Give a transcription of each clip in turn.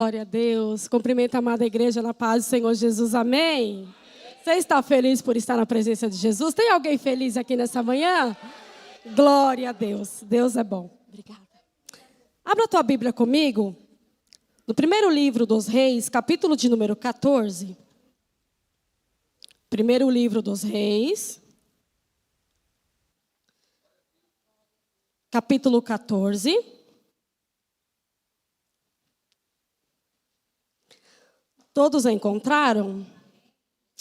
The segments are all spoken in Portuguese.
Glória a Deus. Cumprimento a amada igreja na paz do Senhor Jesus. Amém? Você está feliz por estar na presença de Jesus? Tem alguém feliz aqui nessa manhã? Glória a Deus. Deus é bom. Obrigada. Abra a tua Bíblia comigo. No primeiro livro dos Reis, capítulo de número 14. Primeiro livro dos Reis. Capítulo 14. Todos a encontraram?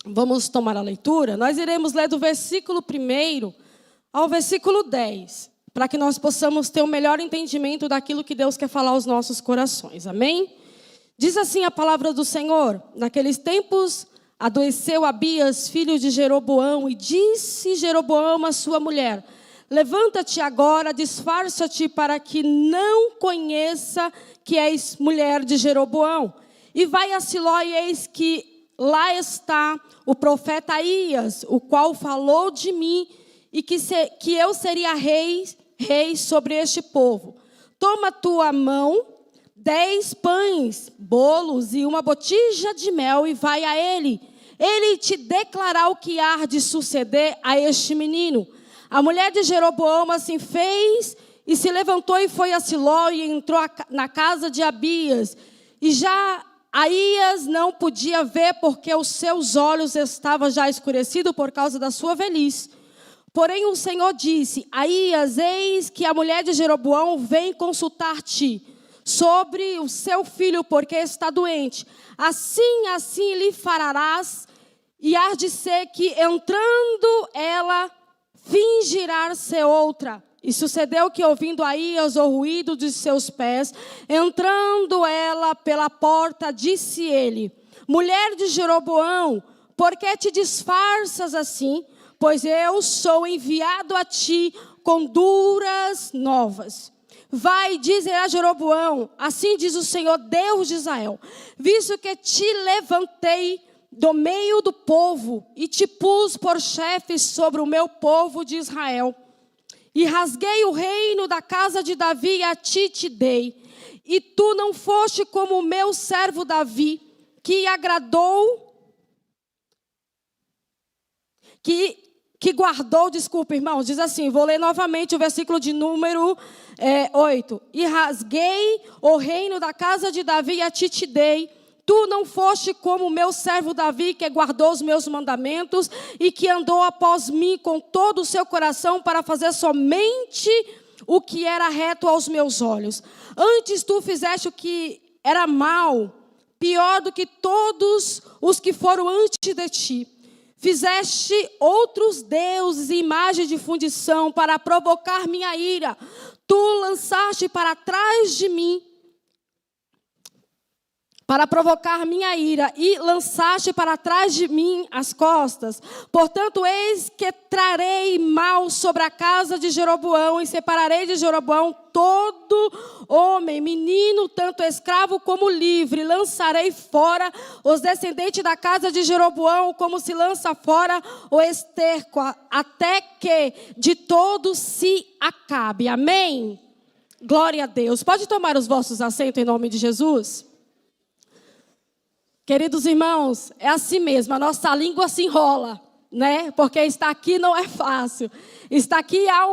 Vamos tomar a leitura. Nós iremos ler do versículo 1 ao versículo 10, para que nós possamos ter um melhor entendimento daquilo que Deus quer falar aos nossos corações. Amém? Diz assim a palavra do Senhor: naqueles tempos adoeceu Abias, filho de Jeroboão, e disse Jeroboão à sua mulher: levanta-te agora, disfarça-te para que não conheça que és mulher de Jeroboão. E vai a Siló, e eis que lá está o profeta Aías, o qual falou de mim, e que eu seria rei sobre este povo. Toma tua mão 10 pães, bolos e uma botija de mel, e vai a ele. Ele te declarará o que há de suceder a este menino. A mulher de Jeroboão assim fez, e se levantou e foi a Siló, e entrou na casa de Abias. E já Aías não podia ver, porque os seus olhos estavam já escurecidos por causa da sua velhice. Porém o Senhor disse: Aías, eis que a mulher de Jeroboão vem consultar-te sobre o seu filho, porque está doente. Assim lhe farás, e há de ser que entrando ela fingirá ser outra. E sucedeu que, ouvindo Aías o ruído de seus pés, entrando ela pela porta, disse ele: mulher de Jeroboão, por que te disfarças assim? Pois eu sou enviado a ti com duras novas. Vai, dize a Jeroboão: assim diz o Senhor Deus de Israel, visto que te levantei do meio do povo e te pus por chefe sobre o meu povo de Israel, e rasguei o reino da casa de Davi e a ti te dei. E tu não foste como o meu servo Davi, que agradou, que guardou, desculpa, irmãos, diz assim, vou ler novamente o versículo de número 8. E rasguei o reino da casa de Davi e a ti te dei. Tu não foste como o meu servo Davi, que guardou os meus mandamentos e que andou após mim com todo o seu coração para fazer somente o que era reto aos meus olhos. Antes tu fizeste o que era mal, pior do que todos os que foram antes de ti. Fizeste outros deuses e imagens de fundição para provocar minha ira. Tu lançaste para trás de mim, para provocar minha ira, e lançaste para trás de mim as costas. Portanto, eis que trarei mal sobre a casa de Jeroboão, e separarei de Jeroboão todo homem, menino, tanto escravo como livre. Lançarei fora os descendentes da casa de Jeroboão, como se lança fora o esterco, até que de todo se acabe. Amém? Glória a Deus. Pode tomar os vossos assentos em nome de Jesus? Queridos irmãos, é assim mesmo, a nossa língua se enrola, né? Porque estar aqui não é fácil. Estar aqui há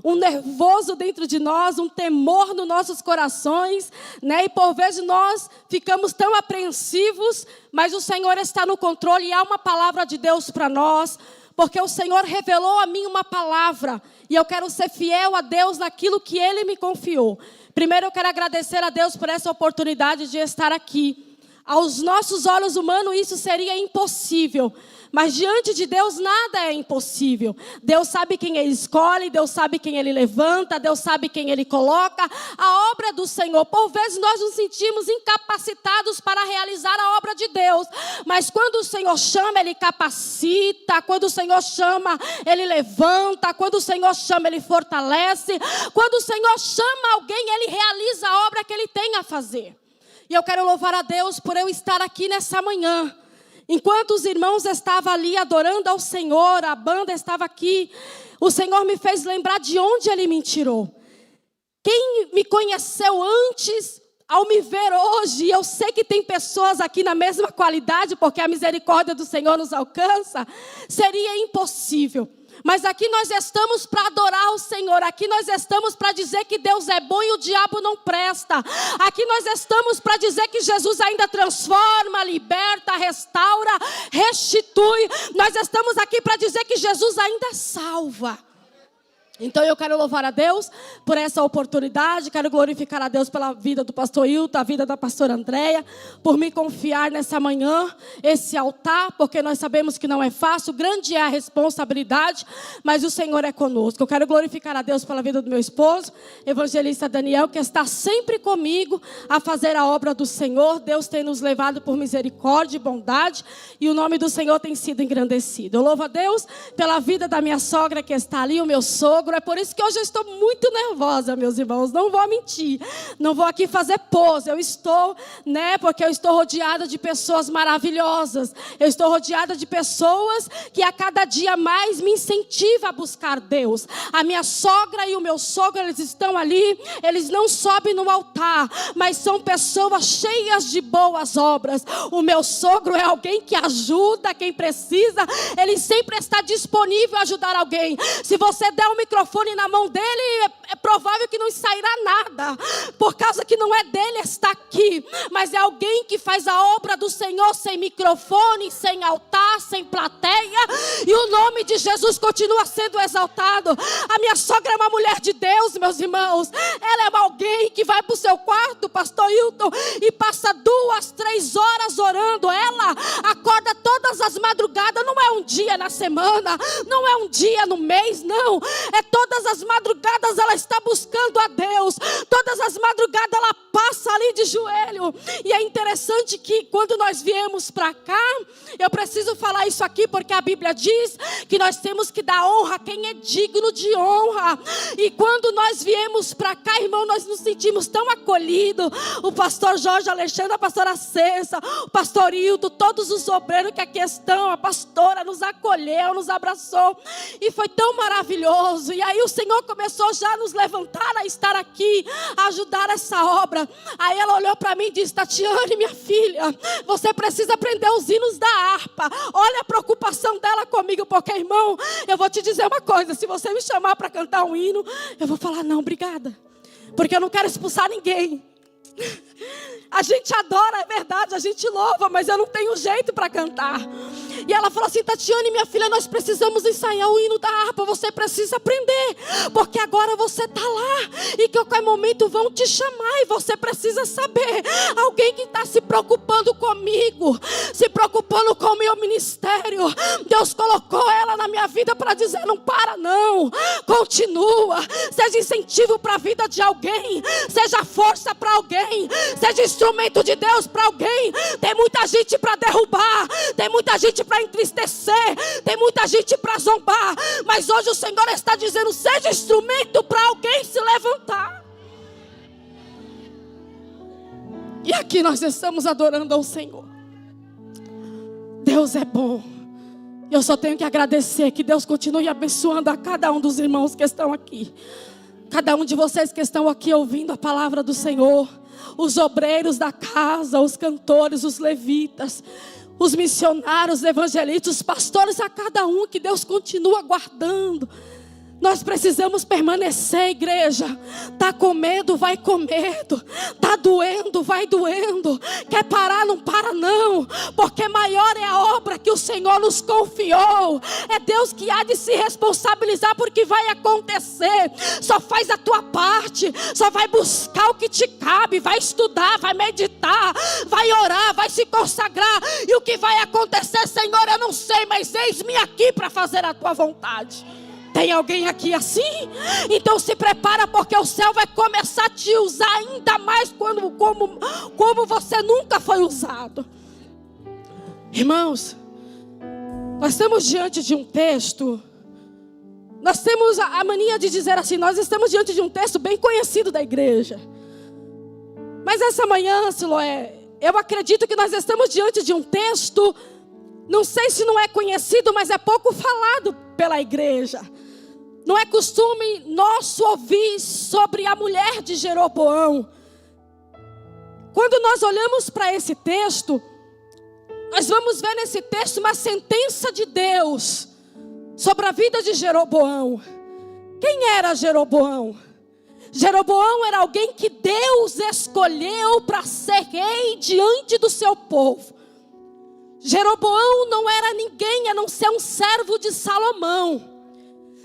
um nervoso dentro de nós, um temor nos nossos corações, né? E por vezes nós ficamos tão apreensivos, mas o Senhor está no controle e há uma palavra de Deus para nós, porque o Senhor revelou a mim uma palavra e eu quero ser fiel a Deus naquilo que Ele me confiou. Primeiro eu quero agradecer a Deus por essa oportunidade de estar aqui. Aos nossos olhos humanos isso seria impossível, mas diante de Deus nada é impossível. Deus sabe quem Ele escolhe, Deus sabe quem Ele levanta, Deus sabe quem Ele coloca. A obra do Senhor, por vezes nós nos sentimos incapacitados para realizar a obra de Deus, mas quando o Senhor chama, Ele capacita. Quando o Senhor chama, Ele levanta. Quando o Senhor chama, Ele fortalece. Quando o Senhor chama alguém, Ele realiza a obra que Ele tem a fazer. E eu quero louvar a Deus por eu estar aqui nessa manhã. Enquanto os irmãos estavam ali adorando ao Senhor, a banda estava aqui, o Senhor me fez lembrar de onde Ele me tirou. Quem me conheceu antes ao me ver hoje, eu sei que tem pessoas aqui na mesma qualidade, porque a misericórdia do Senhor nos alcança, seria impossível. Mas aqui nós estamos para adorar o Senhor. Aqui nós estamos para dizer que Deus é bom e o diabo não presta. Aqui nós estamos para dizer que Jesus ainda transforma, liberta, restaura, restitui. Nós estamos aqui para dizer que Jesus ainda salva. Então eu quero louvar a Deus por essa oportunidade, quero glorificar a Deus pela vida do pastor Hilton, a vida da pastora Andréia, por me confiar nessa manhã, esse altar, porque nós sabemos que não é fácil, grande é a responsabilidade, mas o Senhor é conosco. Eu quero glorificar a Deus pela vida do meu esposo, evangelista Daniel, que está sempre comigo a fazer a obra do Senhor. Deus tem nos levado por misericórdia e bondade, e o nome do Senhor tem sido engrandecido. Eu louvo a Deus pela vida da minha sogra que está ali, o meu sogro. É por isso que hoje eu estou muito nervosa, meus irmãos. Não vou mentir. Não vou aqui fazer pose. Eu estou, porque eu estou rodeada de pessoas maravilhosas. Eu estou rodeada de pessoas que a cada dia mais me incentivam a buscar Deus. A minha sogra e o meu sogro, eles estão ali. Eles não sobem no altar, mas são pessoas cheias de boas obras. O meu sogro é alguém que ajuda quem precisa. Ele sempre está disponível a ajudar alguém. Se você der um microfone na mão dele, é provável que não sairá nada, por causa que não é dele estar aqui, mas é alguém que faz a obra do Senhor sem microfone, sem altar, sem plateia, e o nome de Jesus continua sendo exaltado. A minha sogra é uma mulher de Deus, meus irmãos. Ela é alguém que vai para o seu quarto, pastor Hilton, e passa 2, 3 horas orando. Ela acorda todas as madrugadas, não é um dia na semana, não é um dia no mês, não, é todas as madrugadas ela está buscando a Deus. Todas as madrugadas ela passa ali de joelho. E é interessante que quando nós viemos para cá, eu preciso falar isso aqui porque a Bíblia diz que nós temos que dar honra a quem é digno de honra. E quando nós viemos para cá, irmão, nós nos sentimos tão acolhidos. O pastor Jorge Alexandre, a pastora Cessa, o pastor Hilton, todos os obreiros que aqui estão, a pastora nos acolheu, nos abraçou. E foi tão maravilhoso. E aí o Senhor começou já a nos levantar a estar aqui, a ajudar essa obra. Aí ela olhou para mim e disse: Tatiane, minha filha, você precisa aprender os hinos da harpa. Olha a preocupação dela comigo, porque, irmão, eu vou te dizer uma coisa: se você me chamar para cantar um hino, eu vou falar não, obrigada, porque eu não quero expulsar ninguém. A gente adora, é verdade, a gente louva, mas eu não tenho jeito para cantar. E ela falou assim: Tatiane, minha filha, nós precisamos ensaiar o hino da harpa. Você precisa aprender, porque agora você está lá, e que a qualquer momento vão te chamar, e você precisa saber. Alguém que está se preocupando comigo, se preocupando com o meu ministério. Deus colocou ela na minha vida para dizer: não para não, continua. Seja incentivo para a vida de alguém, seja força para alguém, seja instrumento de Deus para alguém. Tem muita gente para derrubar, tem muita gente para entristecer, tem muita gente para zombar, mas hoje o Senhor está dizendo: seja instrumento para alguém se levantar. E aqui nós estamos adorando ao Senhor. Deus é bom. Eu só tenho que agradecer, que Deus continue abençoando a cada um dos irmãos que estão aqui, cada um de vocês que estão aqui ouvindo a palavra do Senhor, os obreiros da casa, os cantores, os levitas, os missionários, os evangelistas, os pastores, a cada um que Deus continua guardando. Nós precisamos permanecer, igreja. Está com medo, vai com medo. Está doendo, vai doendo. Quer parar, não para não. Porque maior é a obra que o Senhor nos confiou. É Deus que há de se responsabilizar por que vai acontecer. Só faz a tua parte. Só vai buscar o que te cabe. Vai estudar, vai meditar, vai orar, vai se consagrar. E o que vai acontecer, Senhor, eu não sei, mas eis-me aqui para fazer a tua vontade. Tem alguém aqui assim? Então se prepara, porque o céu vai começar a te usar ainda mais como você nunca foi usado. Irmãos, nós estamos diante de um texto. Nós temos a mania de dizer assim: nós estamos diante de um texto bem conhecido da igreja. Mas essa manhã, Siloé, eu acredito que nós estamos diante de um texto, não sei se não é conhecido, mas é pouco falado pela igreja. Não é costume nosso ouvir sobre a mulher de Jeroboão. Quando nós olhamos para esse texto, nós vamos ver nesse texto uma sentença de Deus sobre a vida de Jeroboão. Quem era Jeroboão? Jeroboão era alguém que Deus escolheu para ser rei diante do seu povo. Jeroboão não era ninguém a não ser um servo de Salomão.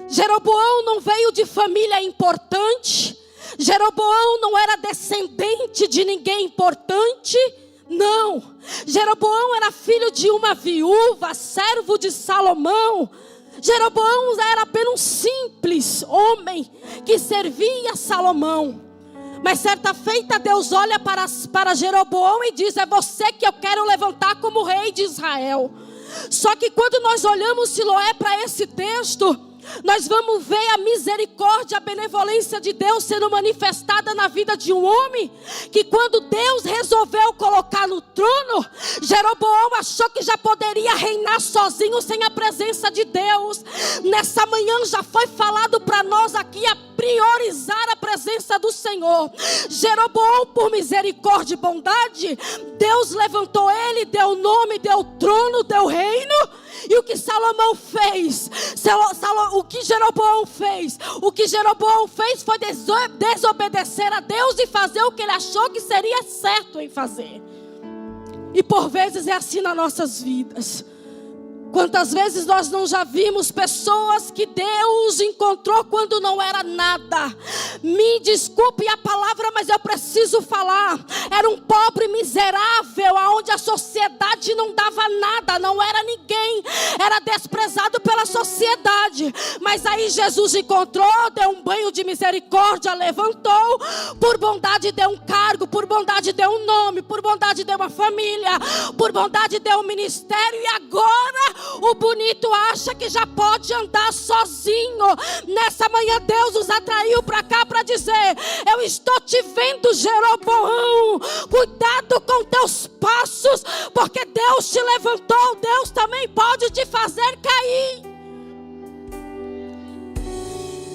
Jeroboão não veio de família importante. Jeroboão não era descendente de ninguém importante. Não. Jeroboão era filho de uma viúva, servo de Salomão. Jeroboão era apenas um simples homem que servia a Salomão. Mas certa feita Deus olha para Jeroboão e diz: é você que eu quero levantar como rei de Israel. Só que quando nós olhamos, Siloé, para esse texto, nós vamos ver a misericórdia, a benevolência de Deus sendo manifestada na vida de um homem que, quando Deus resolveu colocar no trono, Jeroboão achou que já poderia reinar sozinho sem a presença de Deus. Nessa manhã já foi falado para nós aqui a priorizar a presença do Senhor. Jeroboão, por misericórdia e bondade, Deus levantou ele, deu nome, deu trono, deu reino. E o que Salomão fez? O que Jeroboão fez? O que Jeroboão fez foi desobedecer a Deus e fazer o que ele achou que seria certo em fazer. E por vezes é assim nas nossas vidas. Quantas vezes nós não já vimos pessoas que Deus encontrou quando não era nada? Me desculpe a palavra, mas eu preciso falar. Era um pobre miserável, aonde a sociedade não dava nada, não era ninguém, era desprezado pela sociedade. Mas aí Jesus encontrou, deu um banho de misericórdia, levantou, por bondade deu um cargo, por bondade deu um nome, por bondade deu uma família, por bondade deu um ministério. E agora o bonito acha que já pode andar sozinho. Nessa manhã Deus nos atraiu para cá para dizer: eu estou te vendo, Jeroboão, cuidado com teus passos, porque Deus te levantou, Deus também pode te fazer cair.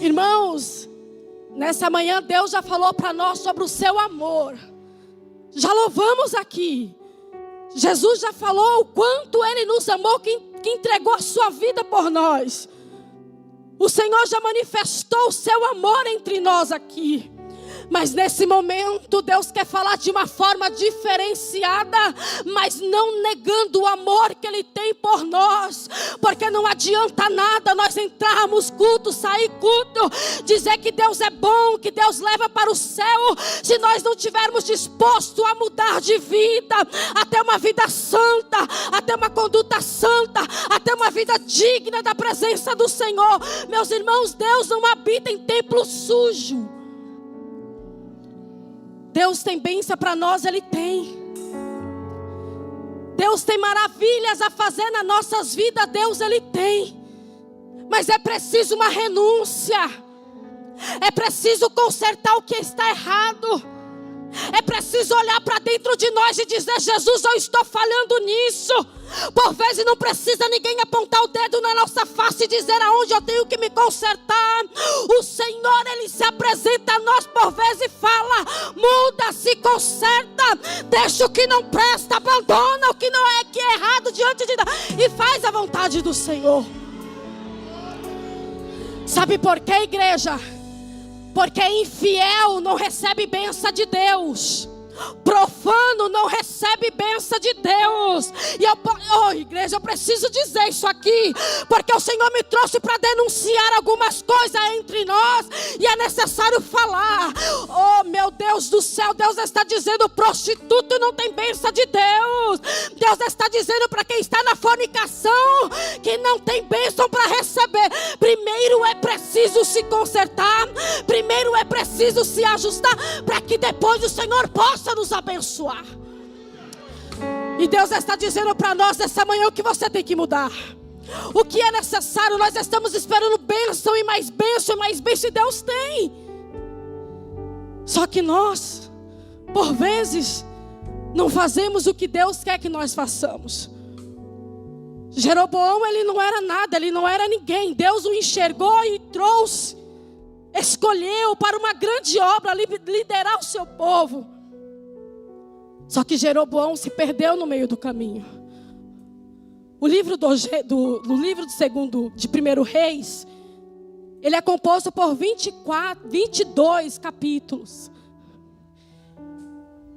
Irmãos, nessa manhã Deus já falou para nós sobre o seu amor. Já louvamos aqui. Jesus já falou o quanto Ele nos amou, que entregou a sua vida por nós. O Senhor já manifestou o seu amor entre nós aqui. Mas nesse momento Deus quer falar de uma forma diferenciada, mas não negando o amor que Ele tem por nós. Porque não adianta nada nós entrarmos culto, sair culto, dizer que Deus é bom, que Deus leva para o céu, se nós não tivermos disposto a mudar de vida, a ter uma vida santa, a ter uma conduta santa, a ter uma vida digna da presença do Senhor. Meus irmãos, Deus não habita em templo sujo. Deus tem bênção para nós, Ele tem. Deus tem maravilhas a fazer nas nossas vidas, Deus Ele tem. Mas é preciso uma renúncia. É preciso consertar o que está errado. É preciso olhar para dentro de nós e dizer: Jesus, eu estou falhando nisso. Por vezes não precisa ninguém apontar o dedo na nossa face e dizer aonde eu tenho que me consertar. O Senhor, Ele se apresenta a nós por vezes e fala: muda, se conserta, deixa o que não presta, abandona o que não é, que é errado diante de Deus e faz a vontade do Senhor. Sabe por quê, igreja? Porque infiel não recebe bênção de Deus. Profano não recebe bênção de Deus. E igreja, eu preciso dizer isso aqui, porque o Senhor me trouxe para denunciar algumas coisas entre nós, e é necessário falar. Oh meu Deus do céu, Deus está dizendo: prostituto não tem bênção de Deus. Deus está dizendo para quem está na fornicação que não tem bênção para receber. Primeiro é preciso se consertar, primeiro é preciso se ajustar, para que depois o Senhor possa nos abençoar. E Deus está dizendo para nós nessa manhã o que você tem que mudar, o que é necessário. Nós estamos esperando bênção e mais bênção e mais bênção, e Deus tem. Só que nós, por vezes, não fazemos o que Deus quer que nós façamos. Jeroboão, ele não era nada, ele não era ninguém. Deus o enxergou e trouxe, escolheu para uma grande obra, liderar o seu povo. Só que Jeroboão se perdeu no meio do caminho. O livro do livro de 1 Reis, ele é composto por 22 capítulos.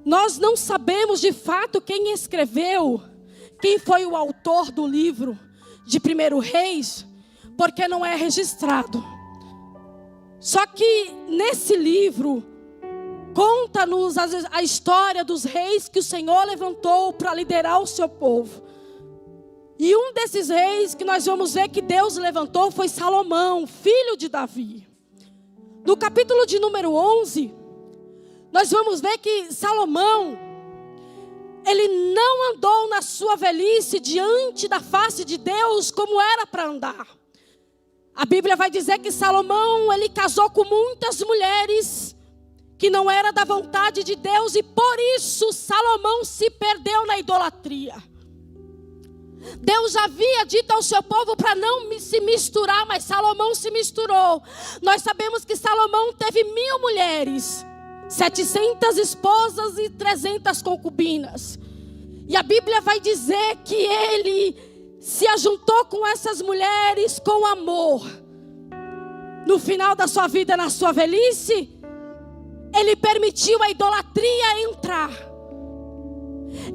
Nós não sabemos de fato quem escreveu, quem foi o autor do livro de 1 Reis, porque não é registrado. Só que nesse livro, conta-nos a história dos reis que o Senhor levantou para liderar o seu povo. E um desses reis que nós vamos ver que Deus levantou foi Salomão, filho de Davi. No capítulo de número 11, nós vamos ver que Salomão, ele não andou na sua velhice diante da face de Deus como era para andar. A Bíblia vai dizer que Salomão, ele casou com muitas mulheres que não era da vontade de Deus, e por isso Salomão se perdeu na idolatria. Deus havia dito ao seu povo para não se misturar, mas Salomão se misturou. Nós sabemos que Salomão teve 1000 mulheres, 700 esposas e 300 concubinas. E a Bíblia vai dizer que ele se ajuntou com essas mulheres com amor. No final da sua vida, na sua velhice, ele permitiu a idolatria entrar.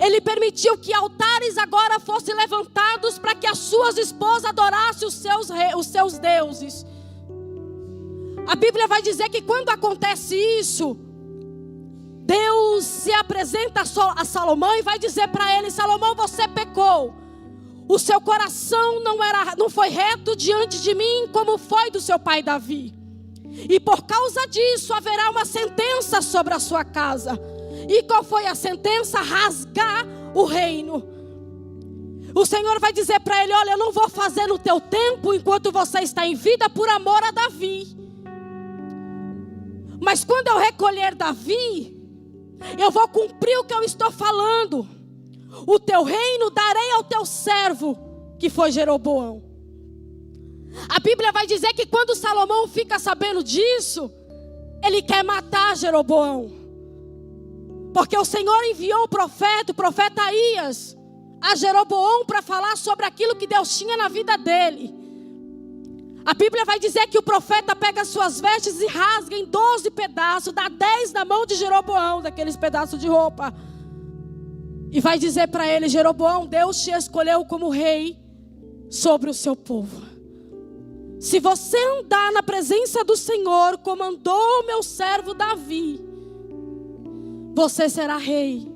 Ele permitiu que altares agora fossem levantados para que as suas esposas adorassem os seus deuses. A Bíblia vai dizer que quando acontece isso, Deus se apresenta a Salomão e vai dizer para ele: Salomão, você pecou. O seu coração não foi reto diante de mim como foi do seu pai Davi. E por causa disso haverá uma sentença sobre a sua casa. E qual foi a sentença? Rasgar o reino. O Senhor vai dizer para ele: olha, eu não vou fazer no teu tempo enquanto você está em vida por amor a Davi. Mas quando eu recolher Davi, eu vou cumprir o que eu estou falando. O teu reino darei ao teu servo, que foi Jeroboão. A Bíblia vai dizer que quando Salomão fica sabendo disso, ele quer matar Jeroboão. Porque o Senhor enviou o profeta Aías, a Jeroboão para falar sobre aquilo que Deus tinha na vida dele. A Bíblia vai dizer que o profeta pega suas vestes e rasga em 12 pedaços, dá 10 na mão de Jeroboão, daqueles pedaços de roupa. E vai dizer para ele: Jeroboão, Deus te escolheu como rei sobre o seu povo. Se você andar na presença do Senhor, como andou o meu servo Davi, você será rei.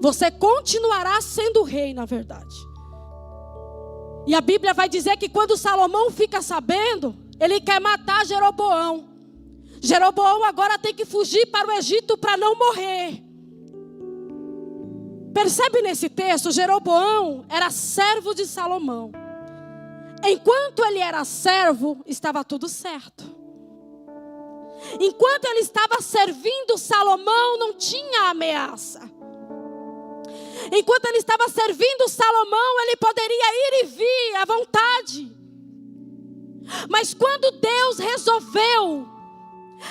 Você continuará sendo rei, na verdade. E a Bíblia vai dizer que quando Salomão fica sabendo, ele quer matar Jeroboão. Jeroboão agora tem que fugir para o Egito para não morrer. Percebe nesse texto, Jeroboão era servo de Salomão. Enquanto ele era servo, estava tudo certo. Enquanto ele estava servindo Salomão, não tinha ameaça. Enquanto ele estava servindo Salomão, ele poderia ir e vir à vontade. Mas quando Deus resolveu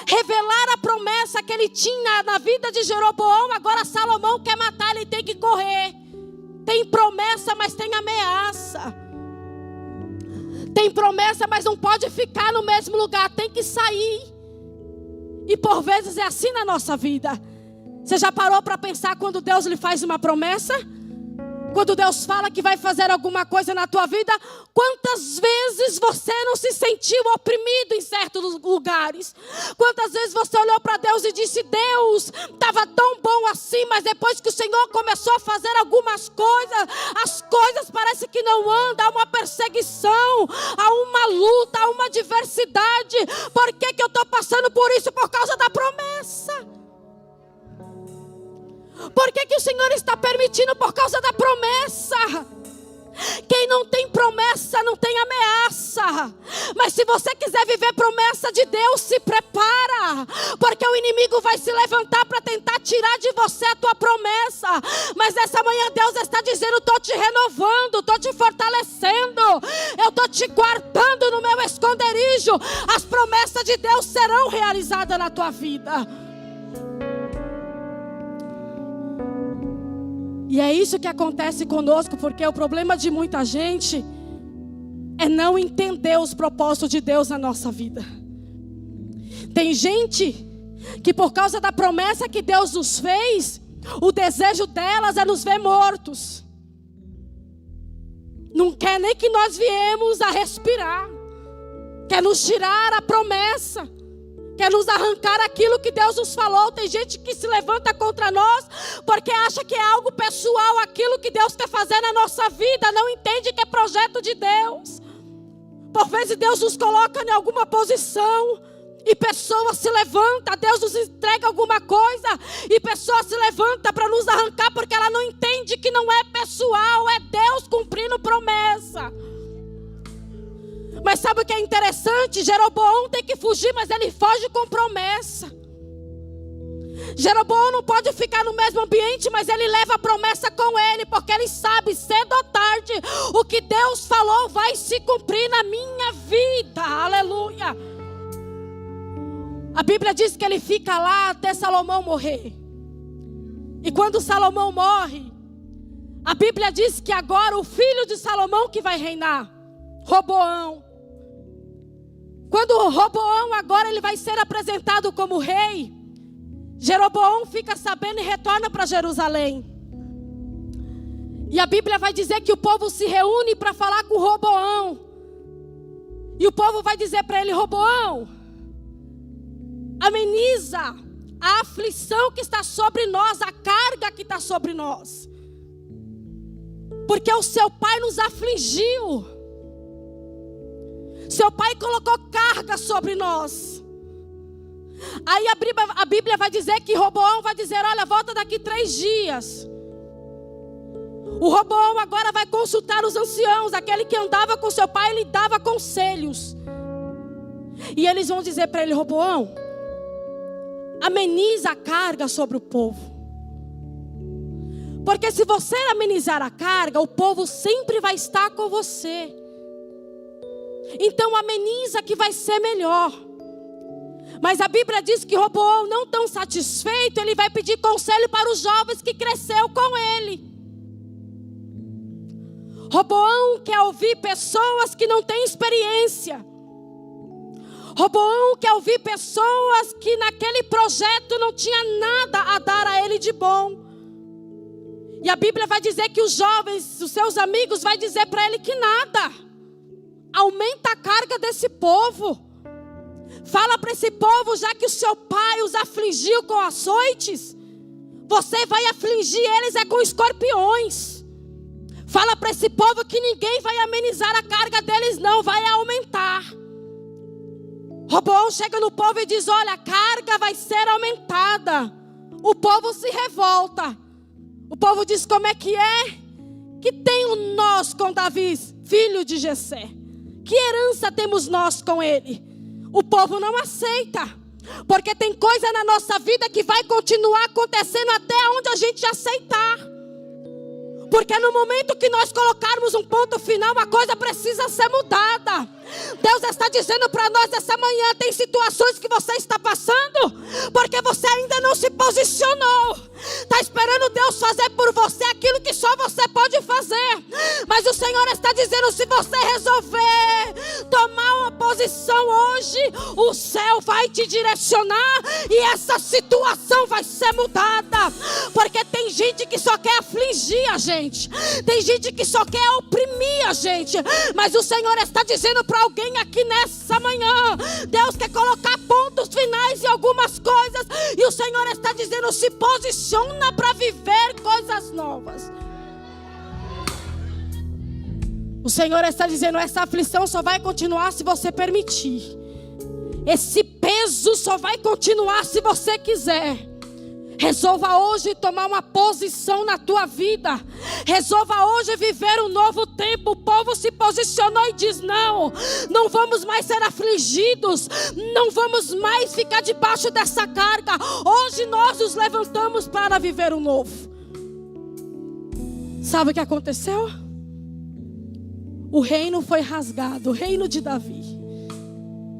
revelar a promessa que ele tinha na vida de Jeroboão, agora Salomão quer matar, ele tem que correr. Tem promessa, mas tem ameaça. Tem promessa, mas não pode ficar no mesmo lugar, tem que sair. E por vezes é assim na nossa vida. Você já parou para pensar quando Deus lhe faz uma promessa? Quando Deus fala que vai fazer alguma coisa na tua vida, quantas vezes você não se sentiu oprimido em certos lugares? Quantas vezes você olhou para Deus e disse: Deus, estava tão bom assim, mas depois que o Senhor começou a fazer algumas coisas, as coisas parecem que não andam, há uma perseguição, há uma luta, há uma adversidade. Por que eu estou passando por isso? Por causa da promessa. Por que o Senhor está permitindo? Por causa da promessa. Quem não tem promessa não tem ameaça. Mas se você quiser viver promessa de Deus, se prepara, porque o inimigo vai se levantar para tentar tirar de você a tua promessa. Mas essa manhã Deus está dizendo: estou te renovando, estou te fortalecendo, eu estou te guardando no meu esconderijo. As promessas de Deus serão realizadas na tua vida. E é isso que acontece conosco, porque o problema de muita gente é não entender os propósitos de Deus na nossa vida. Tem gente que por causa da promessa que Deus nos fez, o desejo delas é nos ver mortos. Não quer nem que nós viemos a respirar. Quer nos tirar a promessa. Quer nos arrancar aquilo que Deus nos falou. Tem gente que se levanta contra nós porque acha que é algo pessoal aquilo que Deus quer fazer na nossa vida. Não entende que é projeto de Deus. Por vezes Deus nos coloca em alguma posição e pessoas se levantam. Deus nos entrega alguma coisa e pessoas se levantam para nos arrancar porque ela não entende que não é pessoal, é Deus cumprindo promessa. Mas sabe o que é interessante? Jeroboão tem que fugir, mas ele foge com promessa. Jeroboão não pode ficar no mesmo ambiente, mas ele leva a promessa com ele, porque ele sabe, cedo ou tarde, o que Deus falou vai se cumprir na minha vida. Aleluia. A Bíblia diz que ele fica lá até Salomão morrer. E quando Salomão morre, a Bíblia diz que agora o filho de Salomão que vai reinar, Roboão. Quando Roboão agora ele vai ser apresentado como rei, Jeroboão fica sabendo e retorna para Jerusalém. E a Bíblia vai dizer que o povo se reúne para falar com Roboão. E o povo vai dizer para ele: Roboão, ameniza a aflição que está sobre nós, a carga que está sobre nós. Porque o seu pai nos afligiu. Seu pai colocou carga sobre nós. Aí a Bíblia vai dizer que Roboão vai dizer: olha, volta daqui 3 dias. O Roboão agora vai consultar os anciãos. Aquele que andava com seu pai, ele dava conselhos. E eles vão dizer para ele: Roboão, ameniza a carga sobre o povo. Porque se você amenizar a carga, o povo sempre vai estar com você. Então ameniza que vai ser melhor. Mas a Bíblia diz que Roboão, não tão satisfeito, ele vai pedir conselho para os jovens que cresceu com ele. Roboão quer ouvir pessoas que não têm experiência. Roboão quer ouvir pessoas que naquele projeto não tinha nada a dar a ele de bom. E a Bíblia vai dizer que os jovens, os seus amigos, vai dizer para ele que nada. Aumenta a carga desse povo. Fala para esse povo, já que o seu pai os afligiu com açoites, você vai afligir eles com escorpiões. Fala para esse povo que ninguém vai amenizar a carga deles, não, vai aumentar. Roboão chega no povo e diz: olha, a carga vai ser aumentada. O povo se revolta. O povo diz: como é? Que tem nós com Davi, filho de Jessé? Que herança temos nós com ele? O povo não aceita. Porque tem coisa na nossa vida que vai continuar acontecendo até onde a gente aceitar. Porque no momento que nós colocarmos um ponto final, a coisa precisa ser mudada. Deus está dizendo para nós essa manhã: tem situações que você está passando porque você ainda não se posicionou. Está esperando Deus fazer por você aquilo que só você pode fazer. Mas o Senhor está dizendo: se você resolver tomar uma posição hoje, o céu vai te direcionar e essa situação vai ser mudada. Porque tem gente que só quer afligir a gente, tem gente que só quer oprimir a gente. Mas o Senhor está dizendo para alguém aqui nessa manhã: Deus quer colocar pontos finais em algumas coisas, e o Senhor está dizendo: se posiciona para viver coisas novas. O Senhor está dizendo: essa aflição só vai continuar se você permitir. Esse peso só vai continuar se você quiser. Resolva hoje tomar uma posição na tua vida. Resolva hoje viver um novo tempo. O povo se posicionou e diz: não, não vamos mais ser afligidos. Não vamos mais ficar debaixo dessa carga. Hoje nós nos levantamos para viver o novo. Sabe o que aconteceu? O reino foi rasgado. O reino de Davi,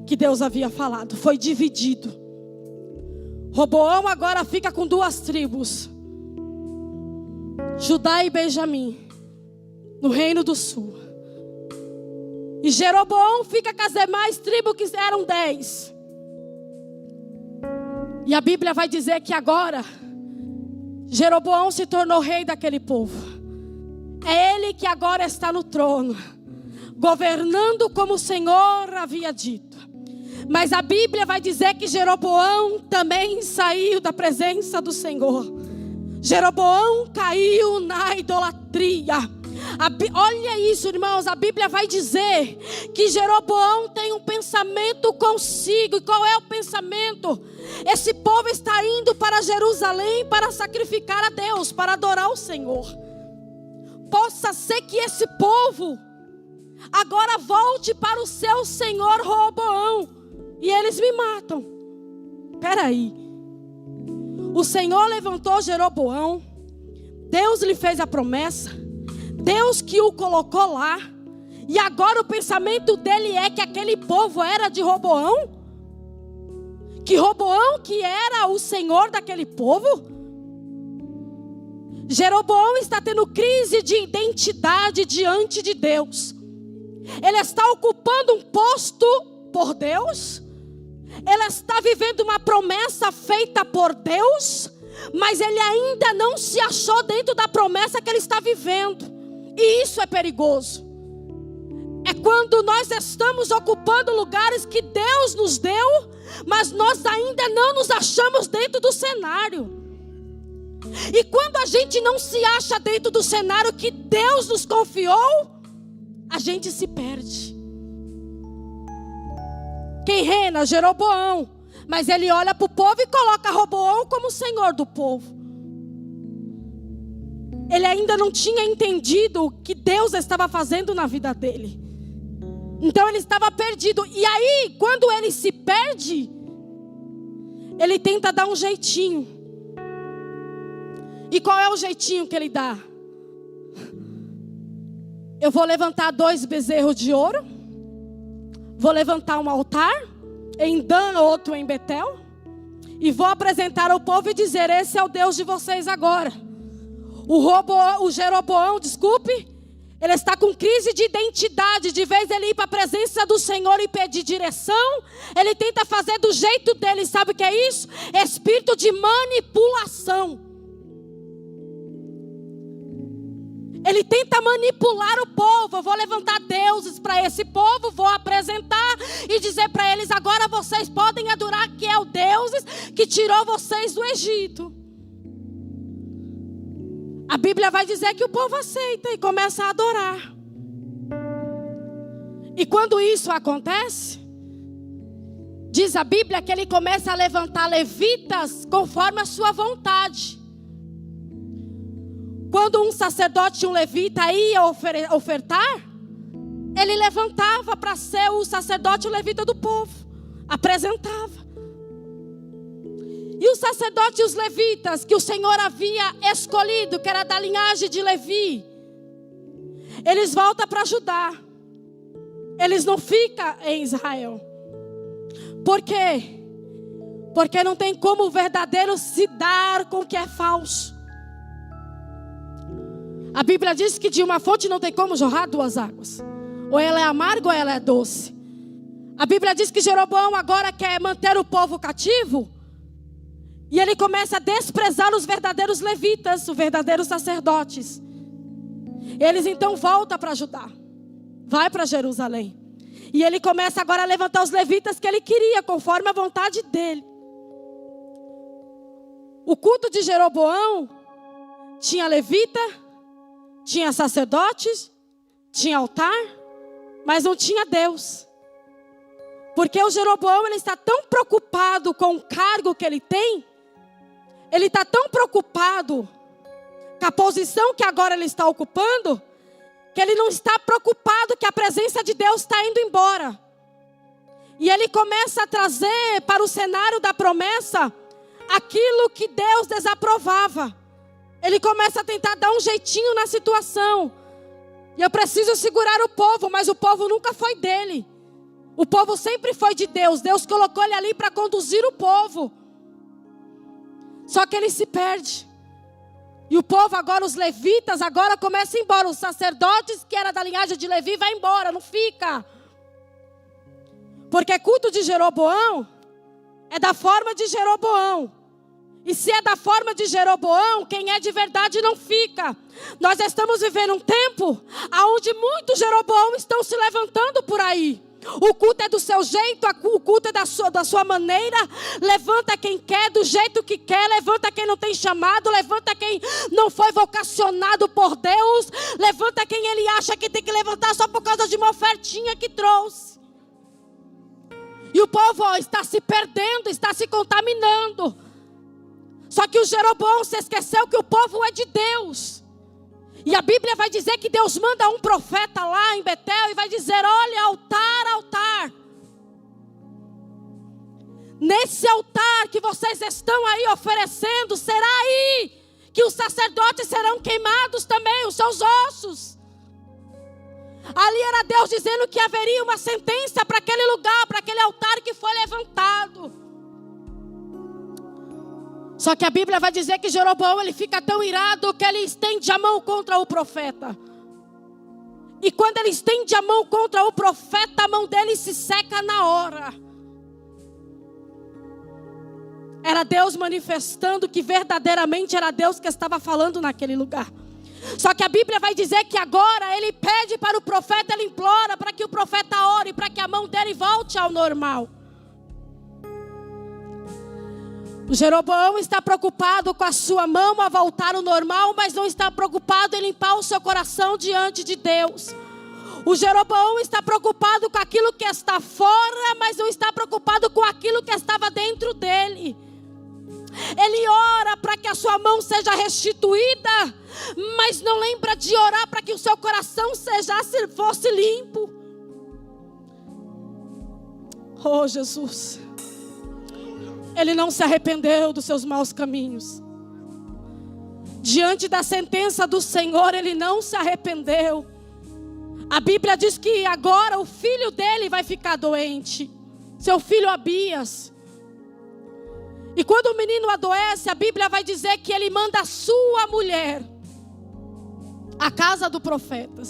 que Deus havia falado, foi dividido. Roboão agora fica com 2 tribos. Judá e Benjamim, no reino do sul. E Jeroboão fica com as demais tribos, que eram 10. E a Bíblia vai dizer que agora Jeroboão se tornou rei daquele povo. É ele que agora está no trono, governando como o Senhor havia dito. Mas a Bíblia vai dizer que Jeroboão também saiu da presença do Senhor. Jeroboão caiu na idolatria. Olha isso, irmãos, a Bíblia vai dizer que Jeroboão tem um pensamento consigo. E qual é o pensamento? Esse povo está indo para Jerusalém para sacrificar a Deus, para adorar o Senhor. Possa ser que esse povo agora volte para o seu senhor Roboão e eles me matam. Espera aí. O Senhor levantou Jeroboão, Deus lhe fez a promessa, Deus que o colocou lá, e agora o pensamento dele é que aquele povo era de Roboão? Que Roboão que era o senhor daquele povo? Jeroboão está tendo crise de identidade diante de Deus. Ele está ocupando um posto por Deus. Ele está vivendo uma promessa feita por Deus, mas ele ainda não se achou dentro da promessa que ele está vivendo. E isso é perigoso. É quando nós estamos ocupando lugares que Deus nos deu, mas nós ainda não nos achamos dentro do cenário. E quando a gente não se acha dentro do cenário que Deus nos confiou, a gente se perde. Quem reina? Jeroboão. Mas ele olha para o povo e coloca Roboão como senhor do povo. Ele ainda não tinha entendido o que Deus estava fazendo na vida dele. Então ele estava perdido. E aí, quando ele se perde, ele tenta dar um jeitinho. E qual é o jeitinho que ele dá? Eu vou levantar 2 bezerros de ouro. Vou levantar um altar em Dan, outro em Betel. E vou apresentar ao povo e dizer: esse é o Deus de vocês agora. O Jeroboão, ele está com crise de identidade. De vez ele ir para a presença do Senhor e pedir direção, ele tenta fazer do jeito dele. Sabe o que é isso? Espírito de manipulação. Ele tenta manipular o povo. Eu vou levantar deuses para esse povo, vou apresentar e dizer para eles: agora vocês podem adorar que é o Deus que tirou vocês do Egito. A Bíblia vai dizer que o povo aceita e começa a adorar. E quando isso acontece, diz a Bíblia que ele começa a levantar levitas conforme a sua vontade. Quando um sacerdote e um levita ia ofertar, ele levantava para ser o sacerdote e o levita do povo. Apresentava. E os sacerdotes e os levitas que o Senhor havia escolhido, que era da linhagem de Levi, eles voltam para Judá. Eles não ficam em Israel. Por quê? Porque não tem como o verdadeiro se dar com o que é falso. A Bíblia diz que de uma fonte não tem como jorrar 2 águas. Ou ela é amarga ou ela é doce. A Bíblia diz que Jeroboão agora quer manter o povo cativo. E ele começa a desprezar os verdadeiros levitas, os verdadeiros sacerdotes. Eles então voltam para Judá. Vai para Jerusalém. E ele começa agora a levantar os levitas que ele queria, conforme a vontade dele. O culto de Jeroboão tinha levita, tinha sacerdotes, tinha altar, mas não tinha Deus. Porque o Jeroboão, ele está tão preocupado com o cargo que ele tem, ele está tão preocupado com a posição que agora ele está ocupando, que ele não está preocupado que a presença de Deus está indo embora. E ele começa a trazer para o cenário da promessa aquilo que Deus desaprovava. Ele começa a tentar dar um jeitinho na situação. E eu preciso segurar o povo, mas o povo nunca foi dele. O povo sempre foi de Deus. Deus colocou ele ali para conduzir o povo. Só que ele se perde. E o povo agora, os levitas, agora começam a ir embora. Os sacerdotes que era da linhagem de Levi, vai embora, não fica. Porque culto de Jeroboão é da forma de Jeroboão. E se é da forma de Jeroboão, quem é de verdade não fica. Nós estamos vivendo um tempo onde muitos Jeroboão estão se levantando por aí. O culto é do seu jeito, o culto é da sua maneira. Levanta quem quer, do jeito que quer. Levanta quem não tem chamado. Levanta quem não foi vocacionado por Deus. Levanta quem ele acha que tem que levantar só por causa de uma ofertinha que trouxe. E o povo está se perdendo, está se contaminando. Só que o Jeroboão se esqueceu que o povo é de Deus. E a Bíblia vai dizer que Deus manda um profeta lá em Betel e vai dizer: olha, altar, altar. Nesse altar que vocês estão aí oferecendo, será aí que os sacerdotes serão queimados também, os seus ossos. Ali era Deus dizendo que haveria uma sentença para aquele lugar, para aquele altar que foi levantado. Só que a Bíblia vai dizer que Jeroboão, ele fica tão irado que ele estende a mão contra o profeta. E quando ele estende a mão contra o profeta, a mão dele se seca na hora. Era Deus manifestando que verdadeiramente era Deus que estava falando naquele lugar. Só que a Bíblia vai dizer que agora ele pede para o profeta, ele implora para que o profeta ore, para que a mão dele volte ao normal. O Jeroboão está preocupado com a sua mão a voltar ao normal, mas não está preocupado em limpar o seu coração diante de Deus. O Jeroboão está preocupado com aquilo que está fora, mas não está preocupado com aquilo que estava dentro dele. Ele ora para que a sua mão seja restituída, mas não lembra de orar para que o seu coração fosse limpo. Oh, Jesus. Ele não se arrependeu dos seus maus caminhos. Diante da sentença do Senhor, ele não se arrependeu. A Bíblia diz que agora o filho dele vai ficar doente. Seu filho Abias. E quando o menino adoece, a Bíblia vai dizer que ele manda a sua mulher à casa do profeta.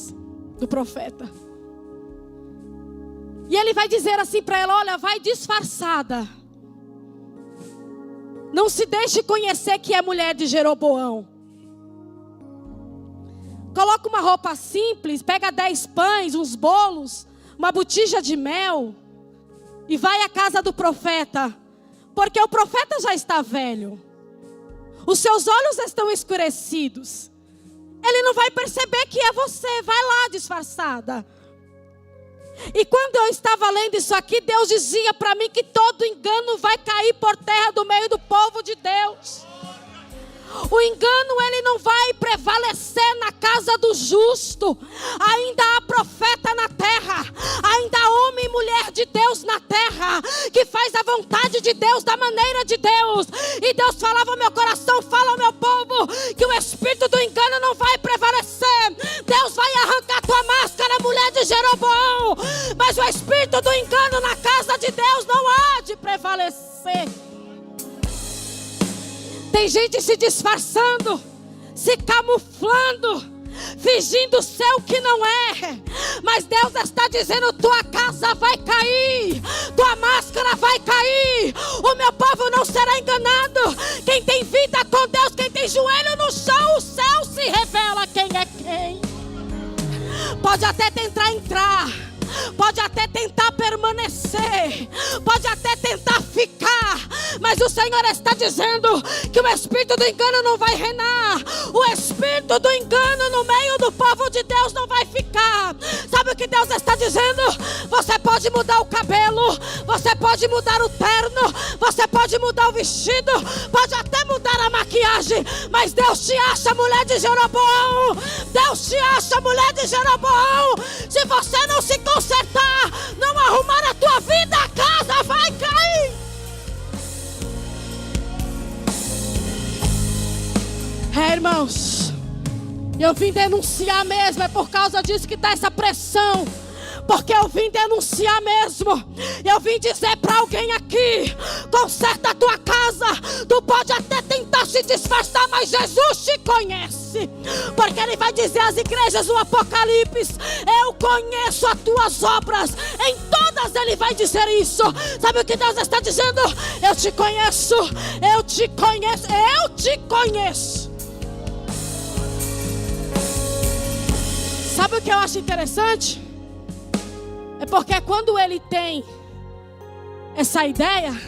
E ele vai dizer assim para ela: olha, vai disfarçada. Não se deixe conhecer que é mulher de Jeroboão. Coloca uma roupa simples, pega 10 pães, uns bolos, uma botija de mel e vai à casa do profeta. Porque o profeta já está velho. Os seus olhos estão escurecidos. Ele não vai perceber que é você. Vai lá disfarçada. E quando eu estava lendo isso aqui, Deus dizia para mim que todo engano vai cair por terra do meio do povo de Deus. O engano, ele não vai prevalecer na casa do justo. Ainda há profeta na terra. Ainda há homem e mulher de Deus na terra, que faz a vontade de Deus da maneira de Deus. E Deus falava ao meu coração: fala ao meu povo que o espírito do engano não vai prevalecer. Deus vai arrancar tua máscara, mulher de Jeroboão. Mas o espírito do engano na casa de Deus não há de prevalecer. Tem gente se disfarçando, se camuflando, fingindo ser o que não é. Mas Deus está dizendo: tua casa vai cair, tua máscara vai cair. O meu povo não será enganado. Quem tem vida com Deus, quem tem joelho no chão, o céu se revela quem é quem. Pode até tentar entrar, pode até tentar permanecer, pode até tentar ficar, mas o Senhor está dizendo que o espírito do engano não vai reinar. O espírito do engano no meio do povo de Deus não vai ficar. Sabe o que Deus está dizendo? Você pode mudar o cabelo, você pode mudar o terno, você pode mudar o vestido, pode até mudar a maquiagem, mas Deus te acha, mulher de Jeroboão. Deus te acha, mulher de Jeroboão. Se você não se consertar, não arrumar a tua vida, a casa vai cair. Irmãos, eu vim denunciar mesmo. É por causa disso que está essa pressão. Porque eu vim denunciar mesmo. Eu vim dizer para alguém aqui, conserta a tua casa. Tu pode até tentar se disfarçar, mas Jesus te conhece. Porque Ele vai dizer às igrejas no Apocalipse: eu conheço as tuas obras. Em todas Ele vai dizer isso. Sabe o que Deus está dizendo? Eu te conheço, eu te conheço, eu te conheço. Sabe o que eu acho interessante? É porque quando Ele tem essa ideia,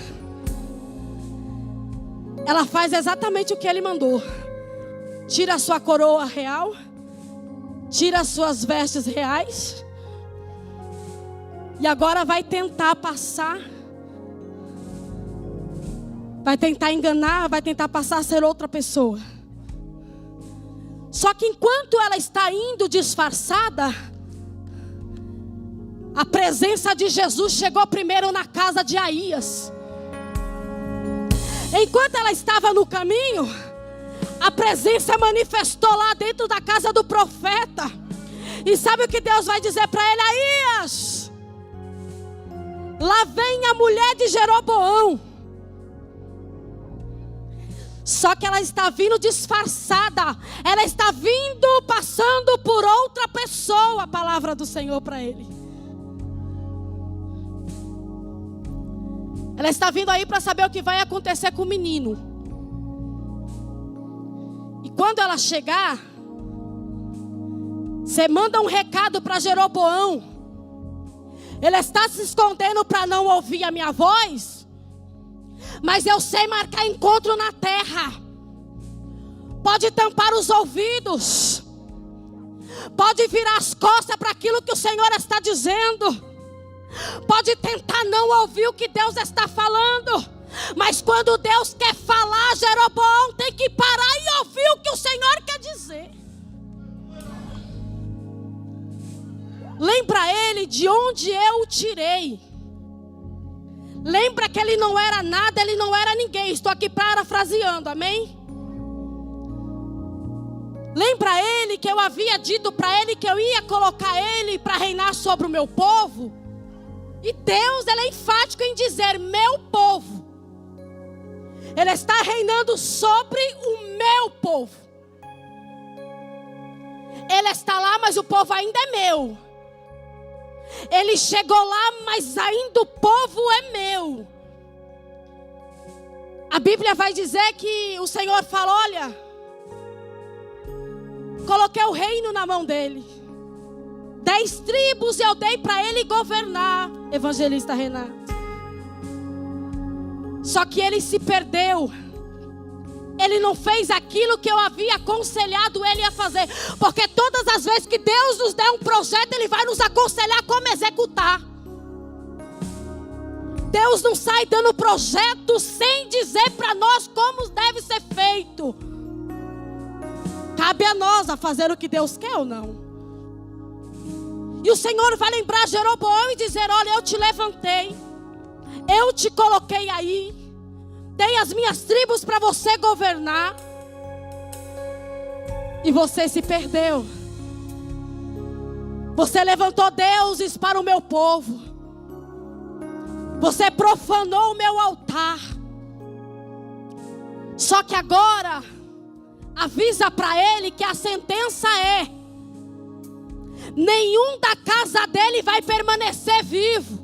ela faz exatamente o que Ele mandou. Tira a sua coroa real, tira as suas vestes reais, e agora vai tentar passar, vai tentar enganar, vai tentar passar a ser outra pessoa. Só que enquanto ela está indo disfarçada, a presença de Jesus chegou primeiro na casa de Aías. Enquanto ela estava no caminho, a presença manifestou lá dentro da casa do profeta. E sabe o que Deus vai dizer para ele? Aías, lá vem a mulher de Jeroboão. Só que ela está vindo disfarçada. Ela está vindo passando por outra pessoa. A palavra do Senhor para ele. Ela está vindo aí para saber o que vai acontecer com o menino. E quando ela chegar, você manda um recado para Jeroboão. Ele está se escondendo para não ouvir a minha voz. Mas eu sei marcar encontro na terra. Pode tampar os ouvidos. Pode virar as costas para aquilo que o Senhor está dizendo. Pode tentar não ouvir o que Deus está falando. Mas quando Deus quer falar, Jeroboão tem que parar e ouvir o que o Senhor quer dizer. Lembra ele de onde eu o tirei. Lembra que ele não era nada, ele não era ninguém. Estou aqui parafraseando, amém? Lembra ele que eu havia dito para ele que eu ia colocar ele para reinar sobre o meu povo? E Deus, ele é enfático em dizer meu povo. Ele está reinando sobre o meu povo. Ele está lá, mas o povo ainda é meu. Ele chegou lá, mas ainda o povo é meu. A Bíblia vai dizer que o Senhor fala: olha, coloquei o reino na mão dele. 10 tribos eu dei para ele governar, evangelista Renato. Só que ele se perdeu. Ele não fez aquilo que eu havia aconselhado ele a fazer. Porque todas as vezes que Deus nos der um projeto, Ele vai nos aconselhar como executar. Deus não sai dando projeto sem dizer para nós como deve ser feito. Cabe a nós a fazer o que Deus quer ou não. E o Senhor vai lembrar Jeroboão e dizer: olha, eu te levantei, eu te coloquei aí, dei as minhas tribos para você governar. E você se perdeu. Você levantou deuses para o meu povo. Você profanou o meu altar. Só que agora, avisa para ele que a sentença é: nenhum da casa dele vai permanecer vivo.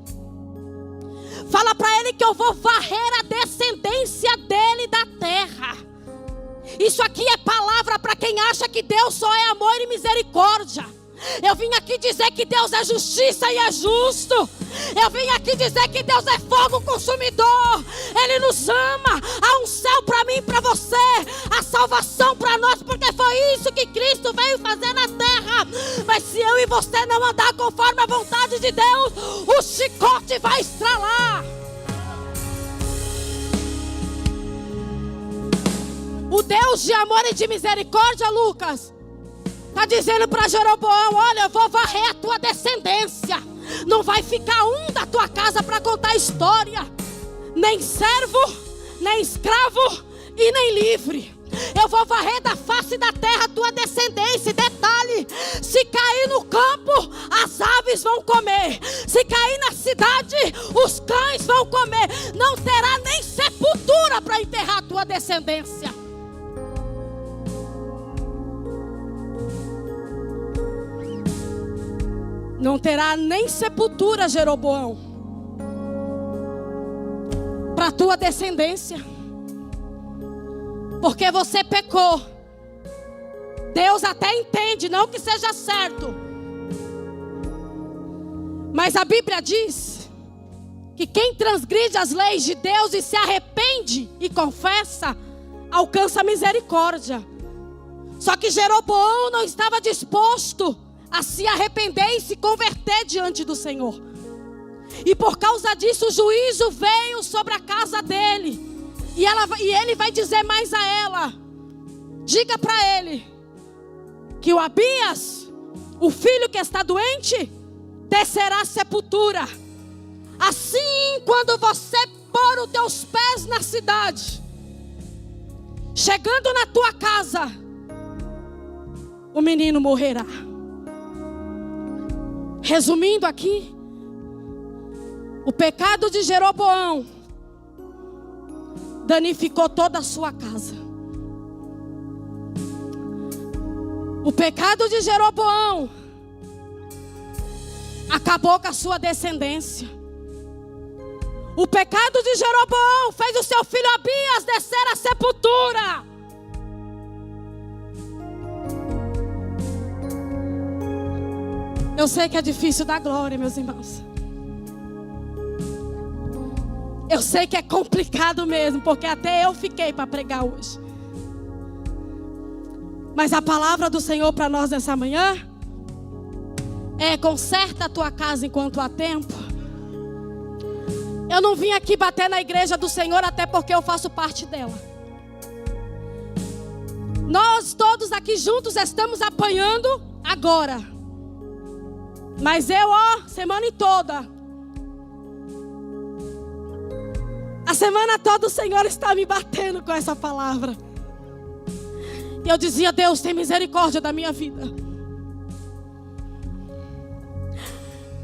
Fala para ele que eu vou varrer a descendência dele da terra. Isso aqui é palavra para quem acha que Deus só é amor e misericórdia. Eu vim aqui dizer que Deus é justiça e é justo. Eu vim aqui dizer que Deus é fogo consumidor. Ele nos ama. Há um céu para mim e para você. A salvação para nós, porque foi isso que Cristo veio fazer na terra. Mas se eu e você não andar conforme a vontade de Deus, o chicote vai estralar. O Deus de amor e de misericórdia, Lucas, está dizendo para Jeroboão: olha, eu vou varrer a tua descendência. Não vai ficar um da tua casa para contar história. Nem servo, nem escravo e nem livre. Eu vou varrer da face da terra a tua descendência. Detalhe: se cair no campo, as aves aves vão comer. Se cair na cidade, os cães vão comer. Não terá nem sepultura para enterrar a tua descendência. Não terá nem sepultura, Jeroboão, para a tua descendência. Porque você pecou. Deus até entende, não que seja certo. Mas a Bíblia diz que quem transgride as leis de Deus e se arrepende e confessa, alcança misericórdia. Só que Jeroboão não estava disposto a se arrepender e se converter diante do Senhor. E por causa disso o juízo veio sobre a casa dele. E ele vai dizer mais a ela: diga para ele que o Abias, o filho que está doente, descerá à sepultura. Assim, quando você pôr os teus pés na cidade, chegando na tua casa, o menino morrerá. Resumindo aqui, o pecado de Jeroboão danificou toda a sua casa. O pecado de Jeroboão acabou com a sua descendência. O pecado de Jeroboão fez o seu filho Abias descer à sepultura. Eu sei que é difícil dar glória, meus irmãos. Eu sei que é complicado mesmo, porque até eu fiquei para pregar hoje. Mas a palavra do Senhor para nós nessa manhã é: conserta a tua casa enquanto há tempo. Eu não vim aqui bater na igreja do Senhor, até porque eu faço parte dela. Nós todos aqui juntos estamos apanhando agora. Mas eu, semana toda. A semana toda o Senhor está me batendo com essa palavra. E eu dizia: Deus, tem misericórdia da minha vida.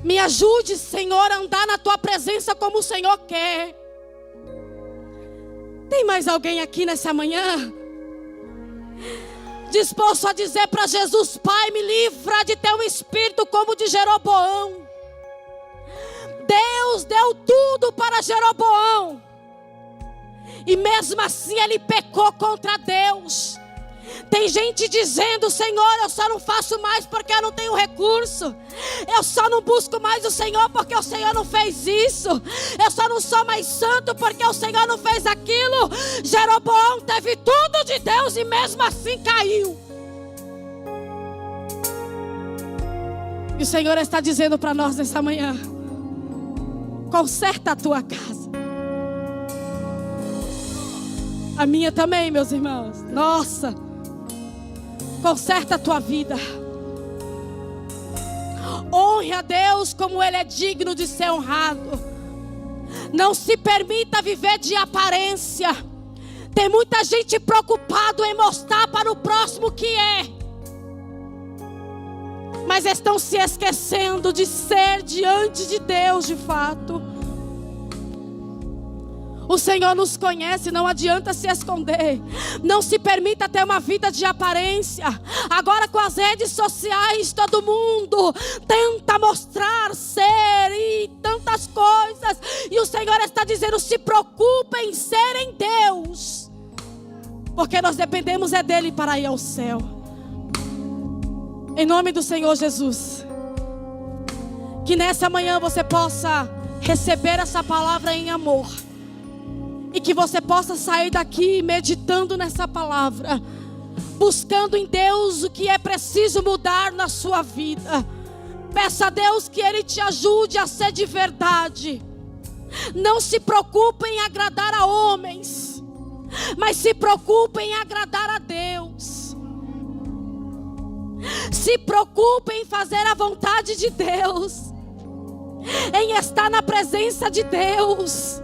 Me ajude, Senhor, a andar na tua presença como o Senhor quer. Tem mais alguém aqui nessa manhã disposto a dizer para Jesus: Pai, me livra de ter um espírito como o de Jeroboão. Deus deu tudo para Jeroboão, e mesmo assim ele pecou contra Deus. Tem gente dizendo: Senhor, eu só não faço mais porque eu não tenho recurso. Eu só não busco mais o Senhor porque o Senhor não fez isso. Eu só não sou mais santo porque o Senhor não fez aquilo. Jeroboão teve tudo de Deus e mesmo assim caiu. E o Senhor está dizendo para nós nessa manhã: conserta a tua casa. A minha também, meus irmãos. Nossa, conserta a tua vida. Honre a Deus como Ele é digno de ser honrado. Não se permita viver de aparência. Tem muita gente preocupada em mostrar para o próximo que é, mas estão se esquecendo de ser diante de Deus de fato. O Senhor nos conhece, não adianta se esconder. Não se permita ter uma vida de aparência. Agora com as redes sociais, todo mundo tenta mostrar ser e tantas coisas. E o Senhor está dizendo: se preocupe em ser em Deus, porque nós dependemos é dEle para ir ao céu. Em nome do Senhor Jesus, que nessa manhã você possa receber essa palavra em amor. E que você possa sair daqui meditando nessa palavra, buscando em Deus o que é preciso mudar na sua vida. Peça a Deus que Ele te ajude a ser de verdade. Não se preocupe em agradar a homens, mas se preocupe em agradar a Deus. Se preocupe em fazer a vontade de Deus, em estar na presença de Deus.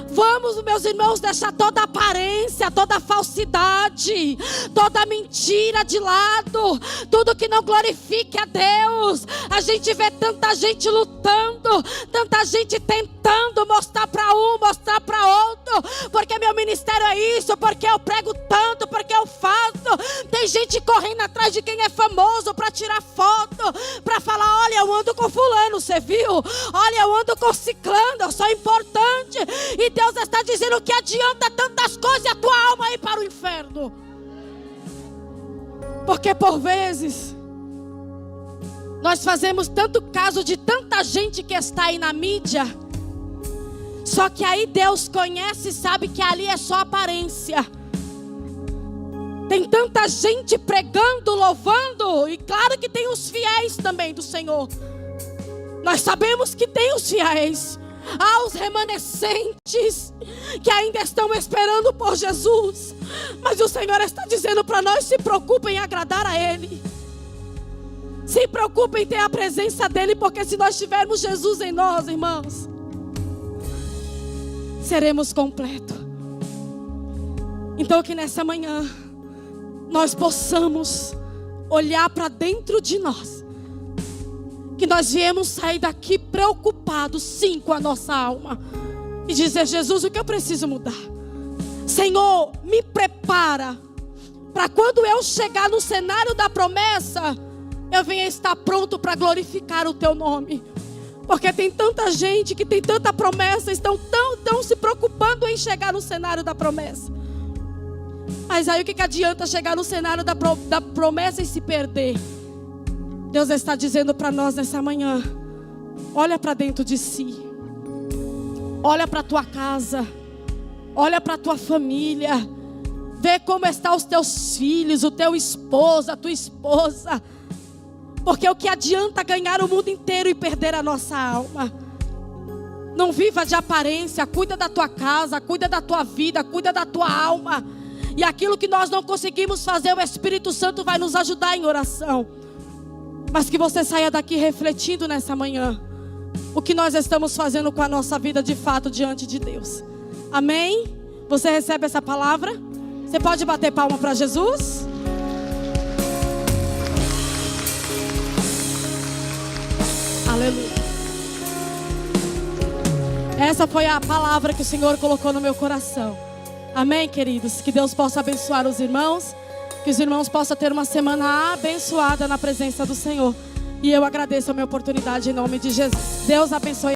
Vamos, meus irmãos, deixar toda aparência, toda falsidade, toda mentira de lado, tudo que não glorifique a Deus. A gente vê tanta gente lutando, tanta gente tentando mostrar para um, mostrar para outro, porque meu ministério é isso, porque eu prego tanto, porque eu faço. Tem gente correndo atrás de quem é famoso para tirar foto, para falar: olha, eu ando com fulano, você viu? Olha, eu ando com ciclano, eu sou importante. E Deus está dizendo: que adianta tantas coisas e a tua alma ir para o inferno? Porque por vezes nós fazemos tanto caso de tanta gente que está aí na mídia, só que aí Deus conhece e sabe que ali é só aparência. Tem tanta gente pregando, louvando, e claro que tem os fiéis também do Senhor. Nós sabemos que tem os fiéis. Há os remanescentes que ainda estão esperando por Jesus. Mas o Senhor está dizendo para nós: se preocupem em agradar a Ele. Se preocupem em ter a presença dEle, porque se nós tivermos Jesus em nós, irmãos, seremos completos. Então que nessa manhã nós possamos olhar para dentro de nós, que nós viemos sair daqui preocupados, sim, com a nossa alma, e dizer: Jesus, o que eu preciso mudar? Senhor, me prepara para quando eu chegar no cenário da promessa, eu venha estar pronto para glorificar o teu nome. Porque tem tanta gente que tem tanta promessa, estão tão se preocupando em chegar no cenário da promessa. Mas aí o que adianta chegar no cenário da promessa e se perder? Deus está dizendo para nós nessa manhã: olha para dentro de si, olha para a tua casa, olha para a tua família, vê como estão os teus filhos, o teu esposo, a tua esposa. Porque o que adianta ganhar o mundo inteiro e perder a nossa alma? Não viva de aparência, cuida da tua casa, cuida da tua vida, cuida da tua alma. E aquilo que nós não conseguimos fazer, o Espírito Santo vai nos ajudar em oração. Mas que você saia daqui refletindo nessa manhã o que nós estamos fazendo com a nossa vida de fato diante de Deus. Amém? Você recebe essa palavra? Você pode bater palma para Jesus? Aleluia. Essa foi a palavra que o Senhor colocou no meu coração. Amém, queridos? Que Deus possa abençoar os irmãos, que os irmãos possam ter uma semana abençoada na presença do Senhor. E eu agradeço a minha oportunidade em nome de Jesus. Deus abençoe.